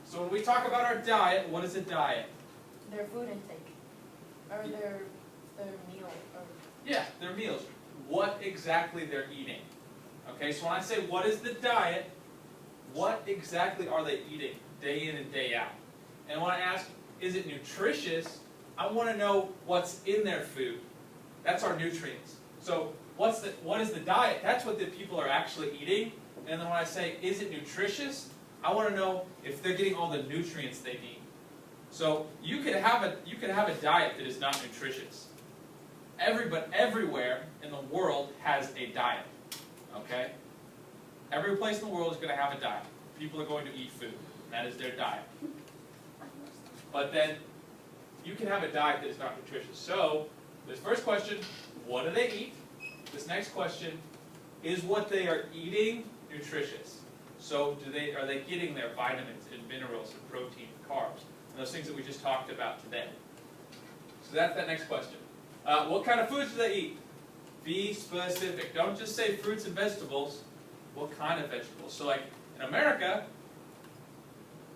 So when we talk about our diet, what is a diet? Their food intake. Or their meal. Or Yeah, their meals. What exactly they're eating. Okay, so when I say what is the diet, what exactly are they eating day in and day out? And when I ask, is it nutritious, I want to know what's in their food. That's our nutrients. So what is the diet? That's what the people are actually eating. And then when I say, is it nutritious, I want to know if they're getting all the nutrients they need. So you could have a diet that is not nutritious. Everywhere in the world has a diet. Okay? Every place in the world is going to have a diet. People are going to eat food. That is their diet. But then you can have a diet that is not nutritious. So this first question, what do they eat? This next question, is what they are eating nutritious? So are they getting their vitamins and minerals and protein and carbs? And those things that we just talked about today. So that's that next question. What kind of foods do they eat? Be specific. Don't just say fruits and vegetables. What kind of vegetables? So like in America,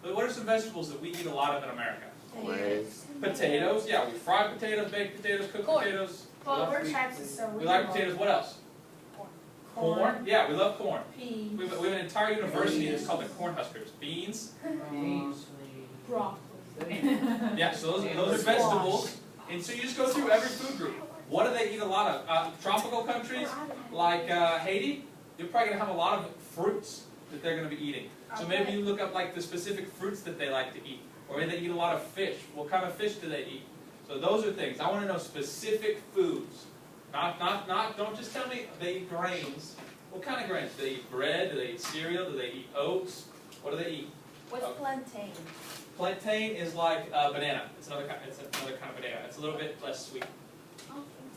what are some vegetables that we eat a lot of in America? Potatoes. Yeah, we fry potatoes, bake potatoes, cook potatoes. well, we're Texas, so We like potatoes. What else? Corn. Yeah, we love corn. Peas. We have an entire university that's called the Cornhuskers. Beans. Broccoli. Yeah, so those are vegetables. And so you just go through every food group. What do they eat a lot of? Tropical countries like Haiti, you're probably going to have a lot of fruits that they're going to be eating. So maybe you look up like the specific fruits that they like to eat. Or maybe they eat a lot of fish. What kind of fish do they eat? So those are things. I want to know specific foods. Don't just tell me they eat grains. What kind of grains? Do they eat bread? Do they eat cereal? Do they eat oats? What do they eat? What's plantain? Plantain is like a banana. It's another kind of banana. It's a little bit less sweet.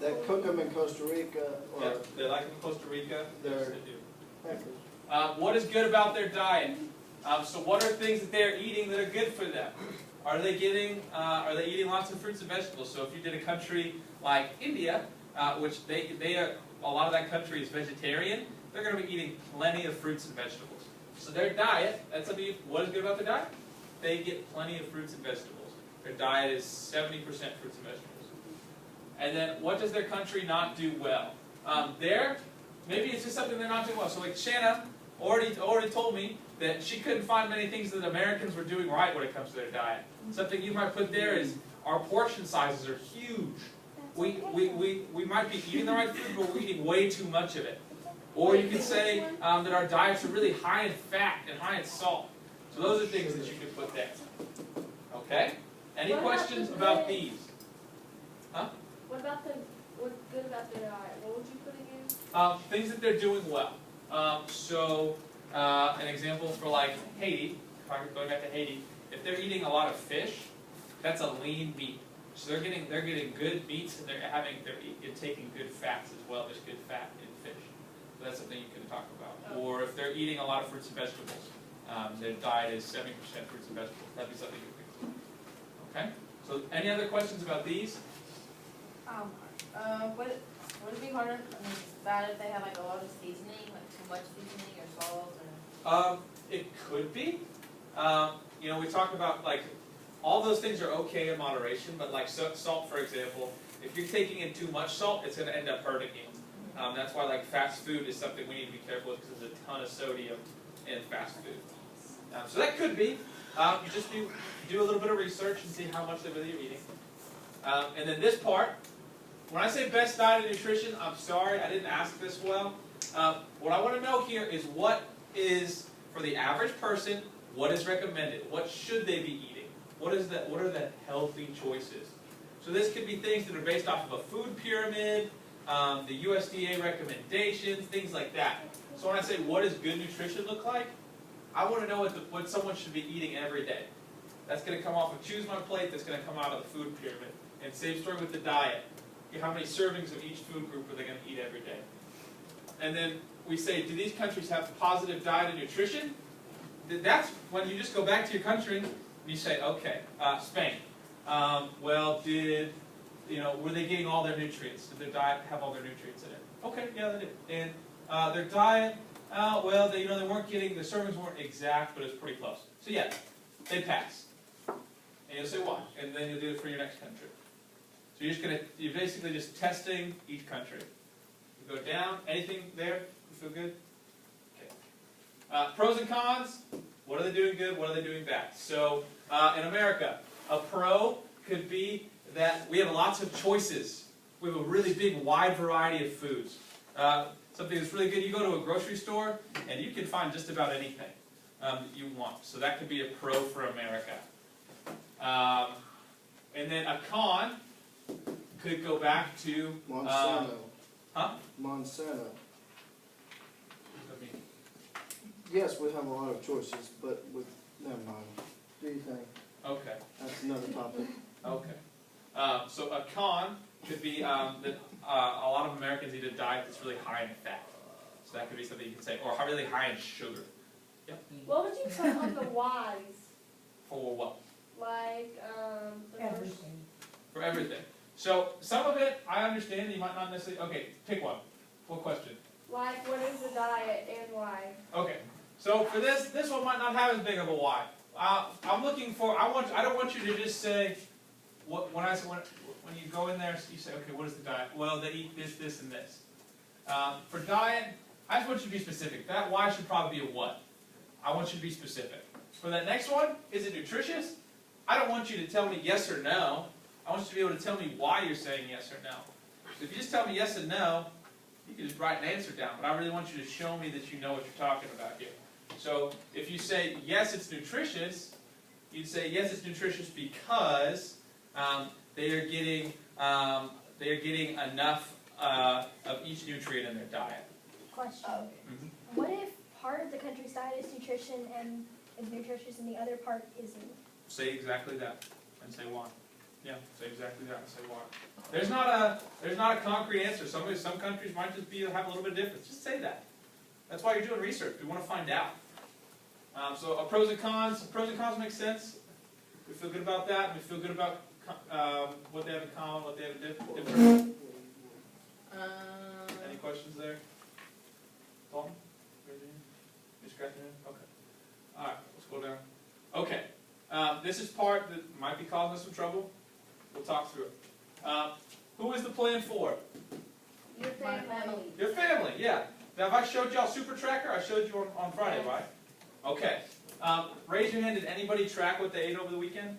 They cook them in Costa Rica, or Yeah, they like them in Costa Rica. They're- Yes, they do. peppers. What is good about their diet? So what are things that they're eating that are good for them? Are they eating lots of fruits and vegetables? So if you did a country like India, which a lot of that country is vegetarian, they're going to be eating plenty of fruits and vegetables. So their diet, what is good about their diet? They get plenty of fruits and vegetables. Their diet is 70% fruits and vegetables. And then what does their country not do well? Maybe it's just something they're not doing well. So like Shanna already told me that she couldn't find many things that Americans were doing right when it comes to their diet. Something you might put there is our portion sizes are huge. We might be eating the right food, but we're eating way too much of it. Or you could say that our diets are really high in fat and high in salt. So those are things that you could put there. Okay? Any questions about these? Huh? What's good about their diet? What would you put again? Things that they're doing well. An example for like Haiti, going back to Haiti, if they're eating a lot of fish, that's a lean meat. So they're getting good meats and they're intaking good fats as well. There's good fat in fish. So that's something you can talk about. Or if they're eating a lot of fruits and vegetables, their diet is 70% fruits and vegetables. That'd be something you could think of. Okay? So any other questions about these? Would it be harder? Bad if they have like a lot of seasoning, like too much seasoning or salt or? It could be. We talk about like all those things are okay in moderation, but like salt, for example, if you're taking in too much salt, it's going to end up hurting you. That's why like fast food is something we need to be careful with because there's a ton of sodium in fast food. So that could be. You just do a little bit of research and see how much of it you're eating. And then this part, when I say best diet and nutrition, I'm sorry I didn't ask this well. What I want to know here is what is, for the average person, what is recommended? What should they be eating? What are the healthy choices? So this could be things that are based off of a food pyramid, the USDA recommendations, things like that. So when I say what does good nutrition look like, I want to know what someone should be eating every day. That's going to come off of Choose My Plate, that's going to come out of the food pyramid. And same story with the diet. How many servings of each food group are they going to eat every day? And then we say, do these countries have positive diet and nutrition? That's when you just go back to your country and you say, okay, Spain. Were they getting all their nutrients? Did their diet have all their nutrients in it? Okay, yeah, they did. And their diet, they weren't getting, the servings weren't exact, but it's pretty close. So yeah, they pass. And you'll say why, and then you'll do it for your next country. So you're basically just testing each country. You go down, anything there? You feel good? Okay. Pros and cons, what are they doing good, what are they doing bad? So in America, a pro could be that we have lots of choices. We have a really big, wide variety of foods. Something that's really good, you go to a grocery store and you can find just about anything that you want. So that could be a pro for America. And then a con could go back to Monsanto. Huh? Monsanto. Yes, we have a lot of choices, but with, never mind. Do you think? Okay. That's another topic. Okay. So a con could be that a lot of Americans eat a diet that's really high in fat. So that could be something you could say, or really high in sugar. What would you put on the whys? For what? Like, the first, Everything. For everything. So some of it I understand. You might not necessarily. Okay, pick one. What question? like, what is the diet and why? Okay. So for this one might not have as big of a why. I'm looking for. I don't want you to just say. When you go in there, you say, okay, what is the diet? Well, they eat this, this, and this. For diet, I just want you to be specific. That why should probably be a what. I want you to be specific. For that next one, is it nutritious? I don't want you to tell me yes or no. I want you to be able to tell me why you're saying yes or no. So if you just tell me yes and no, you can just write an answer down. But I really want you to show me that you know what you're talking about here. So if you say yes, it's nutritious, you'd say yes, it's nutritious because they are getting enough of each nutrient in their diet. Question. Mhm. What if part of the country's diet is nutrition and is nutritious and the other part isn't? Say exactly that, and say why. Yeah, say exactly that and say why. There's not a concrete answer. Some countries might just have a little bit of difference. Just say that. That's why you're doing research. We want to find out. So pros and cons. Pros and cons make sense. We feel good about that. We feel good about what they have in common, what they have different. Any questions there? Dalton? You scratching your head? Okay. All right. Let's go down. Okay. This is part that might be causing us some trouble. We'll talk through it. Who is the plan for? Your family. Your family, yeah. Now, if I showed y'all Super Tracker, I showed you on Friday, right? Okay. Raise your hand. Did anybody track what they ate over the weekend?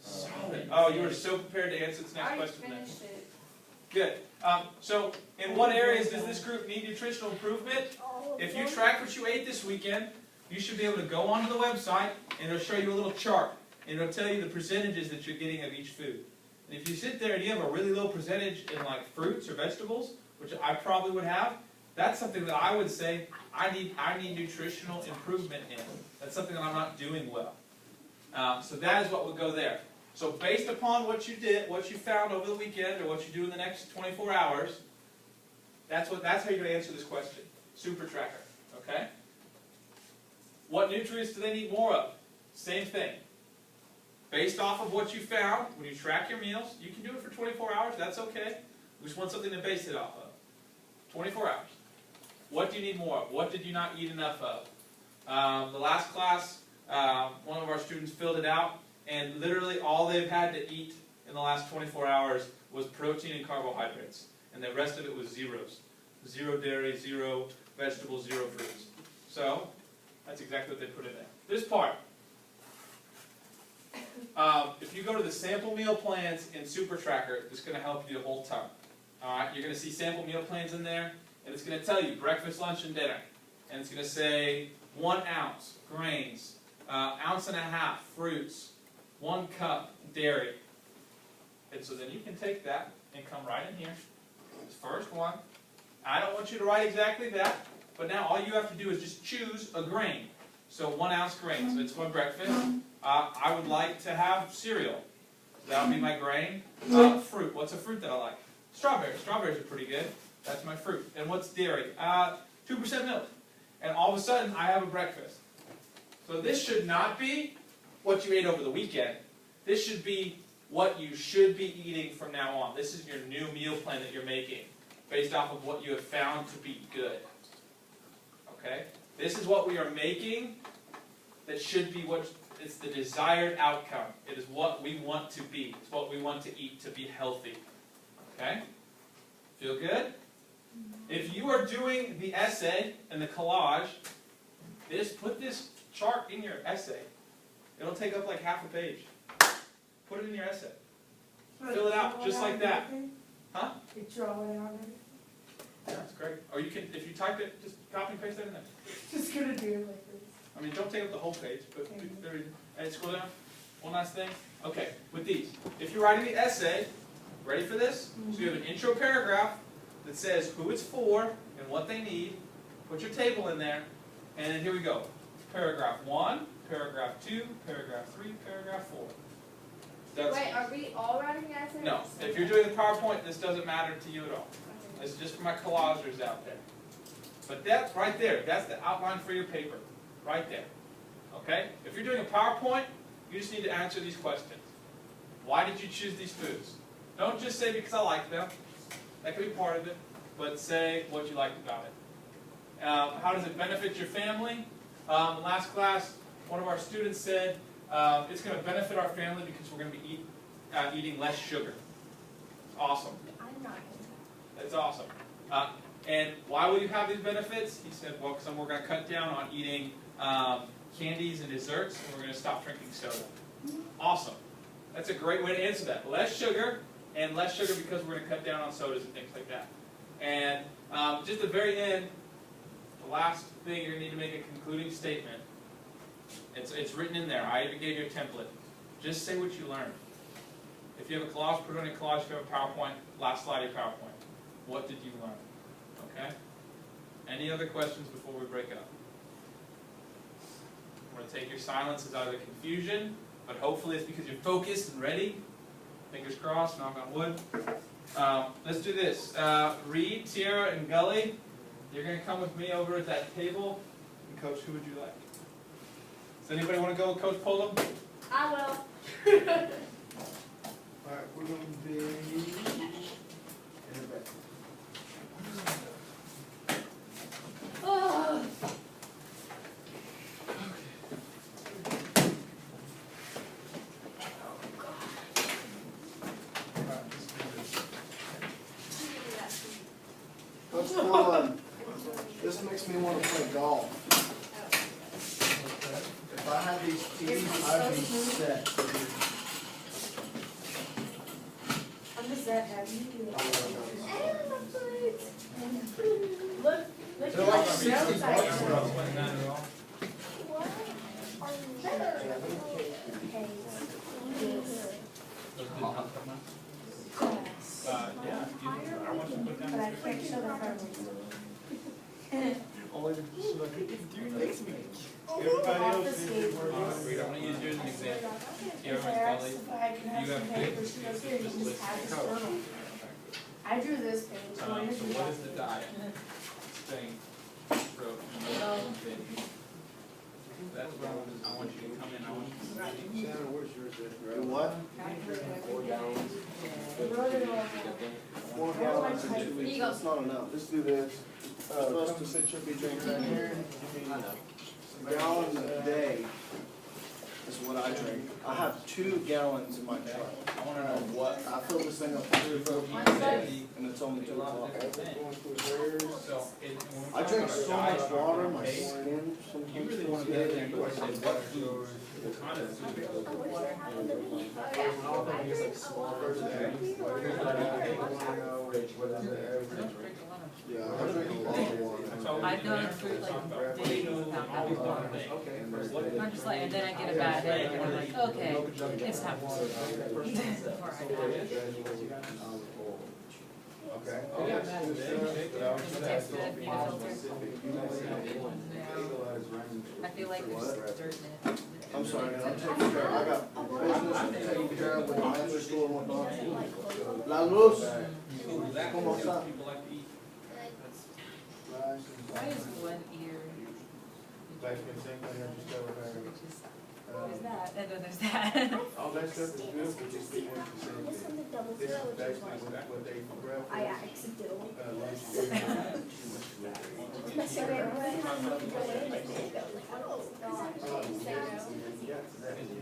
Solid. Oh, you were so prepared to answer this next question then. finished it. Good. So, in what areas does this group need nutritional improvement? All of If you them? track what you ate this weekend, you should be able to go onto the website and it'll show you a little chart. And it'll tell you the percentages that you're getting of each food. And if you sit there and you have a really low percentage in like fruits or vegetables, which I probably would have, that's something that I would say I need nutritional improvement in. That's something that I'm not doing well. So that is what would go there. So based upon what you did, what you found over the weekend, or what you do in the next 24 hours, that's how you're going to answer this question. Super Tracker. Okay? What nutrients do they need more of? Same thing. Based off of what you found, when you track your meals, you can do it for 24 hours, that's okay. We just want something to base it off of. 24 hours. What do you need more of? What did you not eat enough of? The last class, one of our students filled it out, and literally all they've had to eat in the last 24 hours was protein and carbohydrates. And the rest of it was zeros. 0 dairy, 0 vegetables, 0 fruits. So, that's exactly what they put in there. This part. If you go to the sample meal plans in Super Tracker, it's going to help you the whole ton. Alright, you're going to see sample meal plans in there, and it's going to tell you breakfast, lunch, and dinner. And it's going to say 1 ounce grains, ounce and a half fruits, 1 cup dairy. And so then you can take that and come right in here. This first one. I don't want you to write exactly that, but now all you have to do is just choose a grain. So 1 ounce grain, so it's my breakfast. I would like to have cereal. That would be my grain. Fruit, what's a fruit that I like? Strawberries. Strawberries are pretty good. That's my fruit. And what's dairy? 2% milk. And all of a sudden, I have a breakfast. So this should not be what you ate over the weekend. This should be what you should be eating from now on. This is your new meal plan that you're making, based off of what you have found to be good. Okay? This is what we are making that should be what it's the desired outcome. It is what we want to be. It's what we want to eat to be healthy. Okay? Feel good? If you are doing the essay and the collage, put this chart in your essay. It'll take up like half a page. Put it in your essay. Fill it out just like that. Huh? You draw it on it. Yeah, that's great. Or you can, if you type it, just copy and paste that in there. Just gonna do it like this. I mean, don't take up the whole page, but and scroll down. One last thing. Okay, with these. If you're writing the essay, ready for this? So you have an intro paragraph that says who it's for and what they need. Put your table in there, and then here we go. Paragraph 1, paragraph 2, paragraph 3, paragraph 4. That's, Wait, are we all writing essays? no, if you're doing the PowerPoint, this doesn't matter to you at all. This is just for my collagers out there. But that right there, that's the outline for your paper. Right there. Okay? If you're doing a PowerPoint, you just need to answer these questions. Why did you choose these foods? Don't just say because I like them. That could be part of it. But say what you liked about it. How does it benefit your family? Last class, one of our students said, it's going to benefit our family because we're going to be eating less sugar. Awesome. I'm not gonna. That's awesome. And why will you have these benefits? He said, well, because we're going to cut down on eating candies and desserts, and we're going to stop drinking soda. Awesome. That's a great way to answer that. Less sugar, and less sugar because we're going to cut down on sodas and things like that. And just at the very end, the last thing, you're going to need to make a concluding statement. It's written in there. I even gave you a template. Just say what you learned. If you have a collage, put it on your collage. If you have a PowerPoint, last slide of your PowerPoint. What did you learn? Okay? Any other questions before we break up? I'm going to take your silence as either confusion, but hopefully it's because you're focused and ready. Fingers crossed, knock on wood. Let's do this. Reed, Tiara, and Gully, you're going to come with me over at that table. And Coach, who would you like? Does anybody want to go with Coach Pullum? I will. Alright, we're gonna be in the back. Oh. Let's pull this makes me want to play golf. If I had these tees, I'd be set. I'm just that happy. Look, They're like 60 bucks. Yeah. I want you to put down. But I can't show the front. Everybody else is Reed, I'm going to use you as an example. Tiara If I and asked Gully. if I can have You some have paper, kids. she goes, here, you just have this journal. I drew this page. So what is the diet? Thing. That's what I want you to come in. I want you to Shannon, where's yours at? Do what? 4 gallons. 4 gallons in 2 weeks, that's not enough. Let's do this. Supposed to sit your drink right here. A gallon a day is what I drink. I have 2 gallons in my truck. I want to know what. I fill this thing up to 3 or 4 times, and it's only 2 o'clock. So, I drink so much water, my skin You sometimes really feels want to get in good. there and go say what foods, what kind of food. Yeah, I drink a lot of water. I've gone through like days without having water. I'm just like, and then I get a bad day, and I'm like, okay, it's time for Okay. Does it taste good? Need a filter? I feel like there's dirt in it. I'm sorry, man, I'm taking care, I got business I'm taking care of with my other store and whatnot. La Luz. ¿Cómo está? People like to eat. Why is one ear? What is that? And then there's that. All that stuff is good, but just be what you This say. one, the double This zero, is which is basically like, what they grab. I accidentally. Lunch. So they went and go in and they go like, oh, God. Yeah.